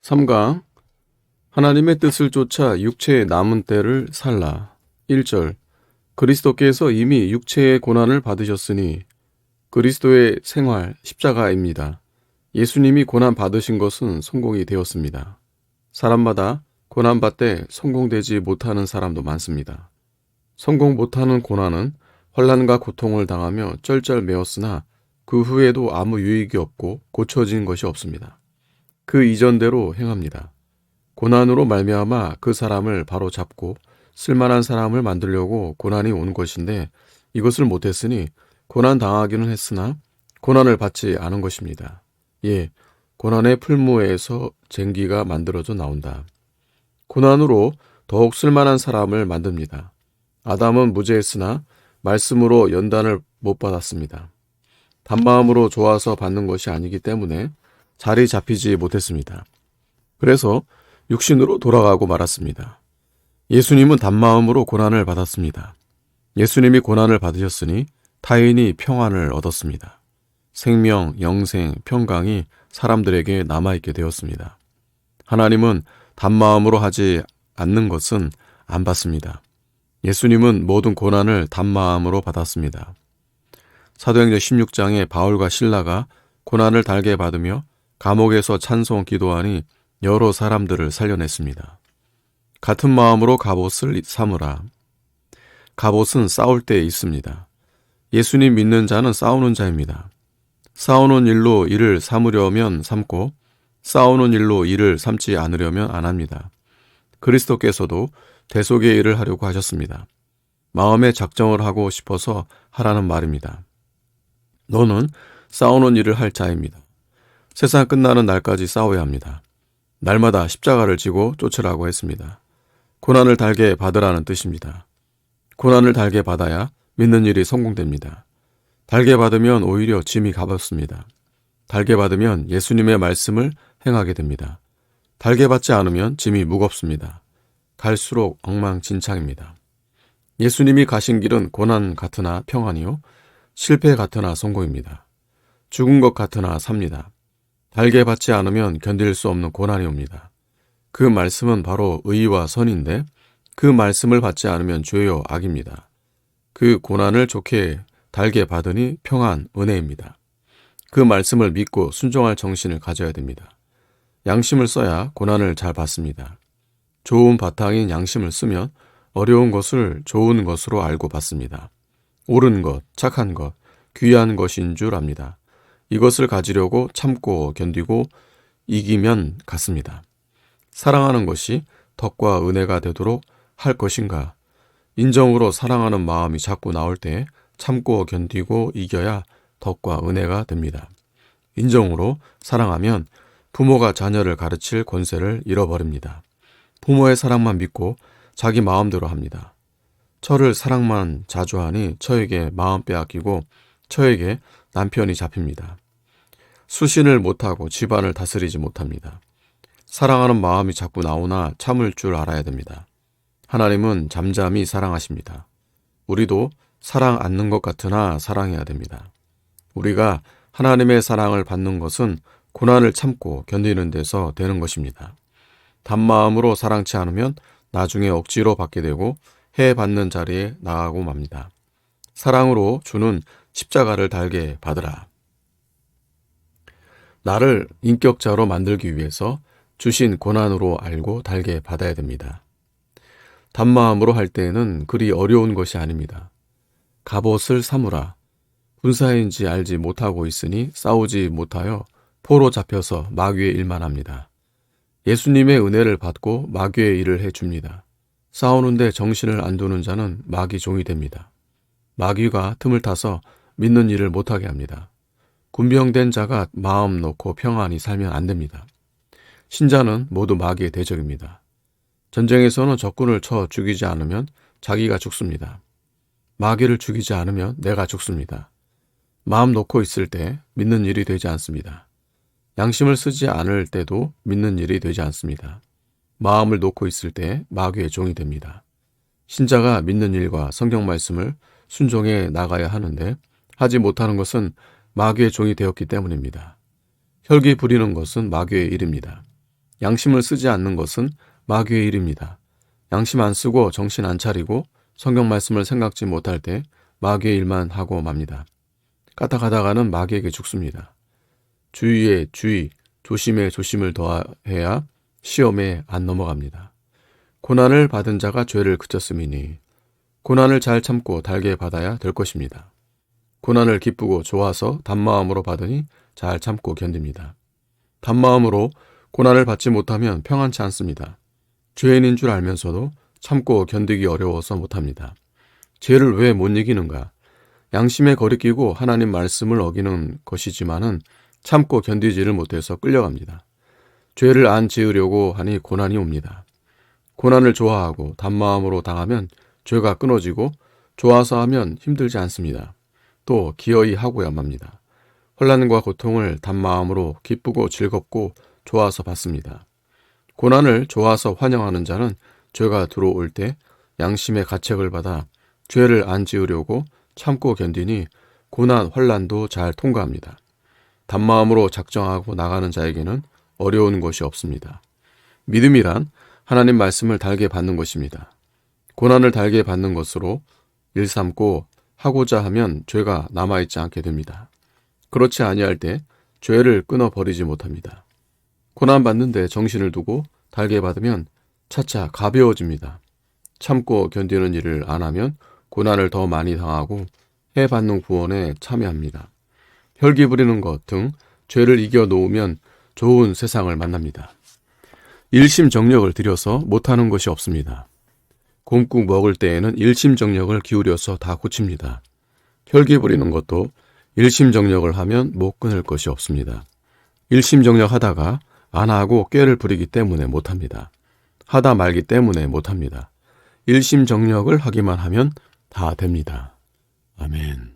3강 하나님의 뜻을 쫓아 육체의 남은 때를 살라. 1절 그리스도께서 이미 육체의 고난을 받으셨으니 그리스도의 생활 십자가입니다. 예수님이 고난 받으신 것은 성공이 되었습니다. 사람마다 고난받되 성공되지 못하는 사람도 많습니다. 성공 못하는 고난은 환난과 고통을 당하며 쩔쩔매었으나 그 후에도 아무 유익이 없고 고쳐진 것이 없습니다. 그 이전대로 행합니다. 고난으로 말미암아 그 사람을 바로 잡고 쓸만한 사람을 만들려고 고난이 온 것인데 이것을 못했으니 고난 당하기는 했으나 고난을 받지 않은 것입니다. 예, 고난의 풀무에서 쟁기가 만들어져 나온다. 고난으로 더욱 쓸만한 사람을 만듭니다. 아담은 무죄했으나 말씀으로 연단을 못 받았습니다. 단마음으로 좋아서 받는 것이 아니기 때문에 자리 잡히지 못했습니다. 그래서 육신으로 돌아가고 말았습니다. 예수님은 단마음으로 고난을 받았습니다. 예수님이 고난을 받으셨으니 타인이 평안을 얻었습니다. 생명, 영생, 평강이 사람들에게 남아있게 되었습니다. 하나님은 단마음으로 하지 않는 것은 안 받습니다. 예수님은 모든 고난을 단마음으로 받았습니다. 사도행전 16장에 바울과 실라가 고난을 달게 받으며 감옥에서 찬송 기도하니 여러 사람들을 살려냈습니다. 같은 마음으로 갑옷을 삼으라. 갑옷은 싸울 때 있습니다. 예수님 믿는 자는 싸우는 자입니다. 싸우는 일로 일을 삼으려면 삼고 싸우는 일로 일을 삼지 않으려면 안 합니다. 그리스도께서도 대속의 일을 하려고 하셨습니다. 마음의 작정을 하고 싶어서 하라는 말입니다. 너는 싸우는 일을 할 자입니다. 세상 끝나는 날까지 싸워야 합니다. 날마다 십자가를 지고 쫓으라고 했습니다. 고난을 달게 받으라는 뜻입니다. 고난을 달게 받아야 믿는 일이 성공됩니다. 달게 받으면 오히려 짐이 가볍습니다. 달게 받으면 예수님의 말씀을 행하게 됩니다. 달게 받지 않으면 짐이 무겁습니다. 갈수록 엉망진창입니다. 예수님이 가신 길은 고난 같으나 평안이요, 실패 같으나 성공입니다. 죽은 것 같으나 삽니다. 달게 받지 않으면 견딜 수 없는 고난이 옵니다. 그 말씀은 바로 의와 선인데 그 말씀을 받지 않으면 죄요 악입니다. 그 고난을 좋게 달게 받으니 평안, 은혜입니다. 그 말씀을 믿고 순종할 정신을 가져야 됩니다. 양심을 써야 고난을 잘 받습니다. 좋은 바탕인 양심을 쓰면 어려운 것을 좋은 것으로 알고 받습니다. 옳은 것, 착한 것, 귀한 것인 줄 압니다. 이것을 가지려고 참고 견디고 이기면 갔습니다. 사랑하는 것이 덕과 은혜가 되도록 할 것인가? 인정으로 사랑하는 마음이 자꾸 나올 때 참고 견디고 이겨야 덕과 은혜가 됩니다. 인정으로 사랑하면 부모가 자녀를 가르칠 권세를 잃어버립니다. 부모의 사랑만 믿고 자기 마음대로 합니다. 처를 사랑만 자주 하니 처에게 마음 빼앗기고 처에게 남편이 잡힙니다. 수신을 못하고 집안을 다스리지 못합니다. 사랑하는 마음이 자꾸 나오나 참을 줄 알아야 됩니다. 하나님은 잠잠히 사랑하십니다. 우리도 사랑 않는 것 같으나 사랑해야 됩니다. 우리가 하나님의 사랑을 받는 것은 고난을 참고 견디는 데서 되는 것입니다. 단마음으로 사랑치 않으면 나중에 억지로 받게 되고 해 받는 자리에 나가고 맙니다. 사랑으로 주는 십자가를 달게 받으라. 나를 인격자로 만들기 위해서 주신 고난으로 알고 달게 받아야 됩니다. 단마음으로 할 때에는 그리 어려운 것이 아닙니다. 갑옷을 삼으라. 군사인지 알지 못하고 있으니 싸우지 못하여 포로 잡혀서 마귀의 일만 합니다. 예수님의 은혜를 받고 마귀의 일을 해줍니다. 싸우는데 정신을 안 두는 자는 마귀 종이 됩니다. 마귀가 틈을 타서 믿는 일을 못하게 합니다. 군병된 자가 마음 놓고 평안히 살면 안 됩니다. 신자는 모두 마귀의 대적입니다. 전쟁에서는 적군을 쳐 죽이지 않으면 자기가 죽습니다. 마귀를 죽이지 않으면 내가 죽습니다. 마음 놓고 있을 때 믿는 일이 되지 않습니다. 양심을 쓰지 않을 때도 믿는 일이 되지 않습니다. 마음을 놓고 있을 때 마귀의 종이 됩니다. 신자가 믿는 일과 성경 말씀을 순종해 나가야 하는데 하지 못하는 것은 마귀의 종이 되었기 때문입니다. 혈기 부리는 것은 마귀의 일입니다. 양심을 쓰지 않는 것은 마귀의 일입니다. 양심 안 쓰고 정신 안 차리고 성경 말씀을 생각지 못할 때 마귀의 일만 하고 맙니다. 까딱하다가는 마귀에게 죽습니다. 주의에 주의, 조심에 조심을 더해야 시험에 안 넘어갑니다. 고난을 받은 자가 죄를 그쳤음이니 고난을 잘 참고 달게 받아야 될 것입니다. 고난을 기쁘고 좋아서 단마음으로 받으니 잘 참고 견딥니다. 단마음으로 고난을 받지 못하면 평안치 않습니다. 죄인인 줄 알면서도 참고 견디기 어려워서 못합니다. 죄를 왜 못 이기는가? 양심에 거리끼고 하나님 말씀을 어기는 것이지만은 참고 견디지를 못해서 끌려갑니다. 죄를 안 지으려고 하니 고난이 옵니다. 고난을 좋아하고 단마음으로 당하면 죄가 끊어지고 좋아서 하면 힘들지 않습니다. 또 기어이 하고야 맙니다. 혼란과 고통을 단마음으로 기쁘고 즐겁고 좋아서 받습니다. 고난을 좋아서 환영하는 자는 죄가 들어올 때 양심의 가책을 받아 죄를 안 지으려고 참고 견디니 고난, 혼란도 잘 통과합니다. 단마음으로 작정하고 나가는 자에게는 어려운 것이 없습니다. 믿음이란 하나님 말씀을 달게 받는 것입니다. 고난을 달게 받는 것으로 일삼고 하고자 하면 죄가 남아있지 않게 됩니다. 그렇지 아니할 때 죄를 끊어버리지 못합니다. 고난받는데 정신을 두고 달게 받으면 차차 가벼워집니다. 참고 견디는 일을 안 하면 고난을 더 많이 당하고 해받는 구원에 참여합니다. 혈기 부리는 것 등 죄를 이겨놓으면 좋은 세상을 만납니다. 일심정력을 들여서 못하는 것이 없습니다. 곰국 먹을 때에는 일심정력을 기울여서 다 고칩니다. 혈기 부리는 것도 일심정력을 하면 못 끊을 것이 없습니다. 일심정력 하다가 안 하고 꾀를 부리기 때문에 못합니다. 하다 말기 때문에 못합니다. 일심정력을 하기만 하면 다 됩니다. 아멘.